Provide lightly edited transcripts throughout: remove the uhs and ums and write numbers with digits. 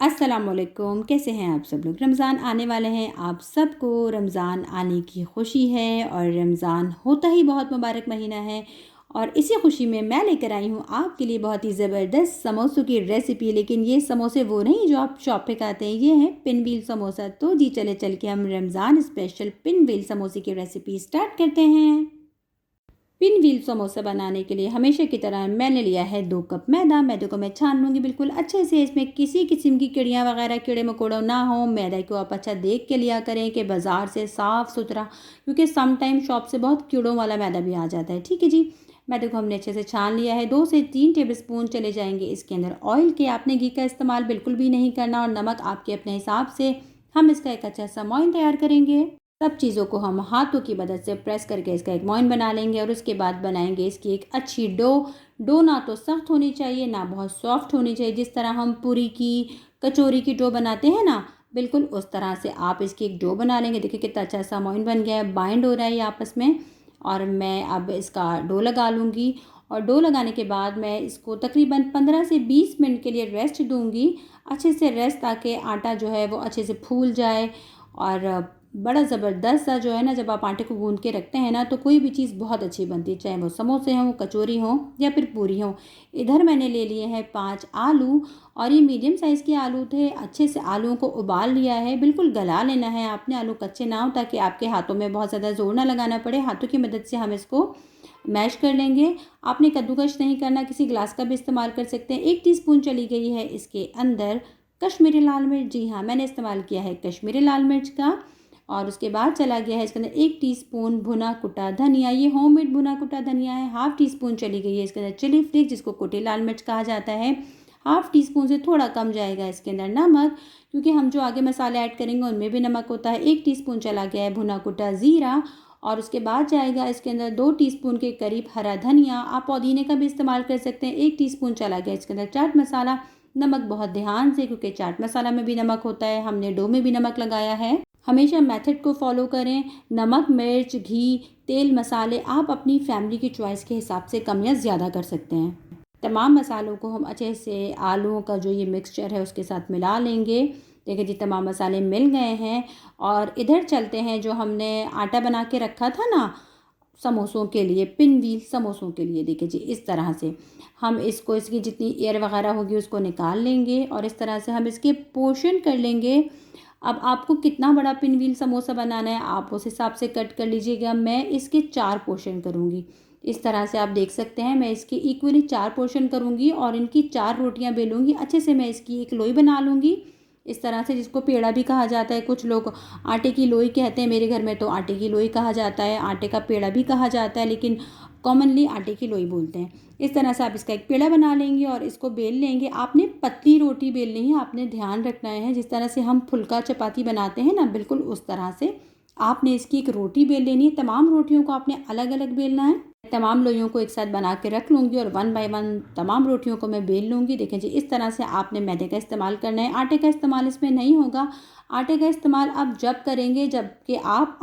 अस्सलामुअलैकुम, कैसे हैं आप सब लोग। रमज़ान आने वाले हैं, आप सबको रमज़ान आने की खुशी है और रमज़ान होता ही बहुत मुबारक महीना है। और इसी खुशी में मैं लेकर आई हूँ आपके लिए बहुत ही ज़बरदस्त समोसों की रेसिपी। लेकिन ये समोसे वो नहीं जो आप शॉप पे खाते हैं, ये हैं पिन व्हील समोसा। तो जी चल के हम रमज़ान स्पेशल पिन व्हील समोसे की रेसिपी स्टार्ट करते हैं। पिन व्हील समोसा बनाने के लिए हमेशा की तरह मैंने लिया है 2 कप मैदा। मैदे को मैं छान लूँगी बिल्कुल अच्छे से। इसमें किसी किस्म की कीड़ियाँ वगैरह कीड़े मकोड़े ना हो। मैदे को आप अच्छा देख के लिया करें कि बाज़ार से साफ़ सुथरा, क्योंकि सम टाइम शॉप से बहुत कीड़ों वाला मैदा भी आ जाता है। ठीक है जी, मैदे को हमने अच्छे से छान लिया है। 2 से 3 टेबल स्पून चले जाएंगे इसके अंदर ऑयल के। आपने घी का इस्तेमाल बिल्कुल भी नहीं करना, और नमक आपके अपने हिसाब से। हम इसका एक अच्छा सा मोइन तैयार करेंगे। सब चीज़ों को हम हाथों की मदद से प्रेस करके इसका एक मोइन बना लेंगे, और उसके बाद बनाएंगे इसकी एक अच्छी डो ना तो सख्त होनी चाहिए ना बहुत सॉफ्ट होनी चाहिए। जिस तरह हम पूरी की, कचौरी की डो बनाते हैं ना, बिल्कुल उस तरह से आप इसकी एक डो बना लेंगे। देखिए कितना अच्छा सा मोइन बन गया है, बाइंड हो रहा है ये आपस में। और मैं अब इसका डो लगा लूँगी, और डो लगाने के बाद मैं इसको तकरीबन 15 से 20 मिनट के लिए रेस्ट दूँगी। अच्छे से रेस्ट, ताकि आटा जो है वो अच्छे से फूल जाए। और बड़ा ज़बरदस्त सा जो है ना, जब आप आटे को गूंद के रखते हैं ना, तो कोई भी चीज़ बहुत अच्छी बनती है, चाहे वो समोसे हों, कचौरी हों या फिर पूरी हों। इधर मैंने ले लिए हैं 5 आलू, और ये मीडियम साइज़ के आलू थे। अच्छे से आलूओं को उबाल लिया है, बिल्कुल गला लेना है आपने, आलू कच्चे ना हो, ताकि आपके हाथों में बहुत ज़्यादा ज़ोर ना लगाना पड़े। हाथों की मदद से हम इसको मैश कर लेंगे। आपने कद्दूकश नहीं करना, किसी ग्लास का भी इस्तेमाल कर सकते हैं। 1 टीस्पून चली गई है इसके अंदर कश्मीरी लाल मिर्च। जी हाँ, मैंने इस्तेमाल किया है कश्मीरी लाल मिर्च का। और उसके बाद चला गया है इसके अंदर 1 टीस्पून भुना कुटा धनिया। ये होममेड भुना कुटा धनिया है। हाफ़ टी स्पून चली गई है इसके अंदर चिली फ्लेक्स, जिसको कुटी लाल मिर्च कहा जाता है। हाफ़ टी स्पून से थोड़ा कम जाएगा इसके अंदर नमक, क्योंकि हम जो आगे मसाले ऐड करेंगे उनमें भी नमक होता है। 1 टीस्पून चला गया है भुना कुटा ज़ीरा, और उसके बाद जाएगा इसके अंदर 2 टीस्पून के करीब हरा धनिया। आप पुदीने का भी इस्तेमाल कर सकते हैं। 1 टीस्पून चला गया इसके अंदर चाट मसाला। नमक बहुत ध्यान से, क्योंकि चाट मसाला में भी नमक होता है, हमने डो में भी नमक लगाया है। हमेशा मेथड को फॉलो करें। नमक, मिर्च, घी, तेल, मसाले आप अपनी फैमिली की चॉइस के हिसाब से कम या ज़्यादा कर सकते हैं। तमाम मसालों को हम अच्छे से आलूओं का जो ये मिक्सचर है उसके साथ मिला लेंगे। देखिए जी, तमाम मसाले मिल गए हैं। और इधर चलते हैं, जो हमने आटा बना के रखा था ना समोसों के लिए, पिन व्हील समोसों के लिए। देखिए जी, इस तरह से हम इसको, इसकी जितनी एयर वगैरह होगी उसको निकाल लेंगे, और इस तरह से हम इसके पोर्शन कर लेंगे। अब आपको कितना बड़ा पिन व्हील समोसा बनाना है, आप उस हिसाब से कट कर लीजिएगा। मैं इसके 4 पोर्शन करूँगी। इस तरह से आप देख सकते हैं, मैं इसके इक्वली 4 पोर्शन करूँगी, और इनकी 4 रोटियाँ बेलूँगी। अच्छे से मैं इसकी एक लोई बना लूँगी इस तरह से, जिसको पेड़ा भी कहा जाता है। कुछ लोग आटे की लोई कहते हैं, मेरे घर में तो आटे की लोई कहा जाता है। आटे का पेड़ा भी कहा जाता है, लेकिन कॉमनली आटे की लोई बोलते हैं। इस तरह से आप इसका एक पेड़ा बना लेंगे और इसको बेल लेंगे। आपने पतली रोटी बेलनी है, आपने ध्यान रखना है। जिस तरह से हम फुल्का चपाती बनाते हैं ना, बिल्कुल उस तरह से आपने इसकी एक रोटी बेल लेनी है। तमाम रोटियों को आपने अलग अलग बेलना है। तमाम लोइयों को एक साथ बना के रख लूँगी, और 1 बाय 1 तमाम रोटियों को मैं बेल लूँगी। देखें जी, इस तरह से आपने मैदे का इस्तेमाल करना है, आटे का इस्तेमाल इसमें नहीं होगा। आटे का इस्तेमाल आप जब करेंगे जबकि आप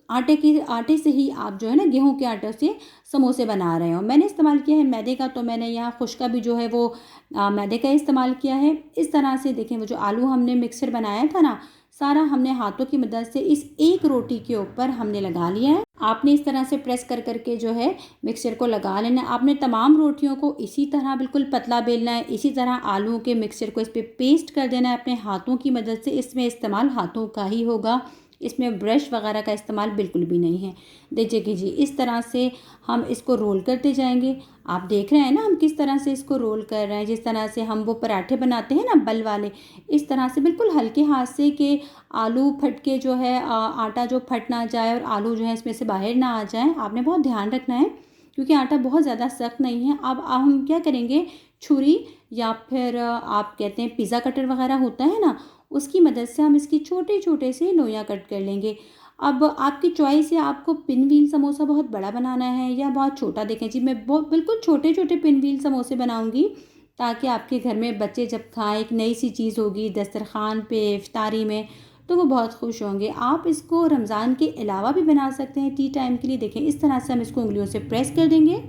आटे से ही आप जो है ना, गेहूं के आटे से समोसे बना रहे हो। मैंने इस्तेमाल किया है मैदे का, तो मैंने यहाँ खुश्का भी जो है वो मैदे का इस्तेमाल किया है। इस तरह से देखें, वो जो आलू हमने मिक्सर बनाया था ना, सारा हमने हाथों की मदद से इस एक रोटी के ऊपर हमने लगा लिया है। आपने इस तरह से प्रेस कर करके जो है मिक्सर को लगा लेना है। आपने तमाम रोटियों को इसी तरह बिल्कुल पतला बेलना है। इसी तरह आलूओं के मिक्सचर को इस पर पेस्ट कर देना है अपने हाथों की मदद से। इसमें इस्तेमाल हाथों का ही होगा, इसमें ब्रश वगैरह का इस्तेमाल बिल्कुल भी नहीं है। देखिए कि जी, इस तरह से हम इसको रोल करते जाएंगे। आप देख रहे हैं ना हम किस तरह से इसको रोल कर रहे हैं। जिस तरह से हम वो पराठे बनाते हैं ना बल वाले, इस तरह से बिल्कुल हल्के हाथ से, कि आलू फट के जो है आटा जो फट ना जाए और आलू जो है इसमें से बाहर ना आ जाए। आपने बहुत ध्यान रखना है, क्योंकि आटा बहुत ज़्यादा सख्त नहीं है। अब हम क्या करेंगे, छुरी या फिर आप कहते हैं पिज़्ज़ा कटर वगैरह होता है ना, उसकी मदद से हम इसकी छोटे छोटे से लोइयाँ कट कर लेंगे। अब आपकी चॉइस है, आपको पिन व्हील समोसा बहुत बड़ा बनाना है या बहुत छोटा। देखें जी, मैं बहुत बिल्कुल छोटे छोटे पिन व्हील समोसे बनाऊंगी, ताकि आपके घर में बच्चे जब खाएं, एक नई सी चीज़ होगी दस्तरखान पे इफ्तारी में, तो वो बहुत खुश होंगे। आप इसको रमज़ान के अलावा भी बना सकते हैं टी टाइम के लिए। देखें, इस तरह से हम इसको उंगलियों से प्रेस कर देंगे।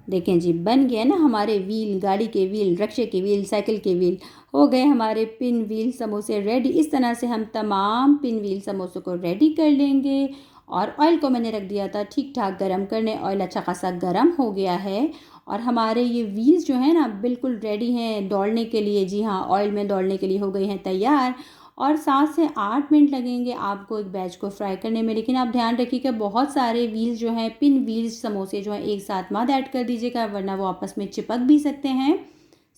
देखें जी, बन गया ना हमारे व्हील, गाड़ी के व्हील, रिक्शे के व्हील, साइकिल के व्हील। हो गए हमारे पिन व्हील समोसे रेडी। इस तरह से हम तमाम पिन व्हील समोसों को रेडी कर लेंगे। और ऑयल को मैंने रख दिया था ठीक ठाक गरम करने। ऑयल अच्छा खासा गरम हो गया है और हमारे ये व्हील्स जो हैं ना बिल्कुल रेडी हैं दौड़ने के लिए। जी हाँ, ऑयल में दौड़ने के लिए हो गई हैं तैयार। और 7 से 8 मिनट लगेंगे आपको एक बैच को फ्राई करने में। लेकिन आप ध्यान रखिएगा बहुत सारे व्हील्स जो हैं, पिन व्हील्स समोसे जो हैं, एक साथ मत ऐड कर दीजिएगा, वरना वो आपस में चिपक भी सकते हैं।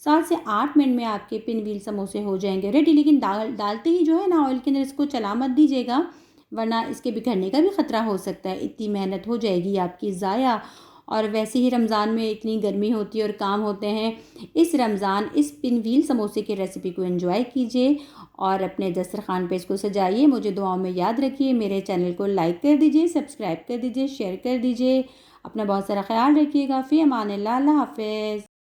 7 से 8 मिनट में आपके पिन व्हील समोसे हो जाएंगे रेडी। लेकिन डालते ही जो है ना ऑयल के अंदर इसको चला मत दीजिएगा, वरना इसके बिखरने का भी ख़तरा हो सकता है। इतनी मेहनत हो जाएगी आपकी ज़ाया। और वैसे ही रमज़ान में इतनी गर्मी होती है और काम होते हैं। इस रमज़ान इस पिन व्हील समोसे की रेसिपी को एंजॉय कीजिए और अपने दस्तरखान पे इसको सजाइए। मुझे दुआओं में याद रखिए। मेरे चैनल को लाइक कर दीजिए, सब्सक्राइब कर दीजिए, शेयर कर दीजिए। अपना बहुत सारा ख्याल रखिएगा। फ़ी अमान अल्लाह, अल्लाह हाफ़िज़।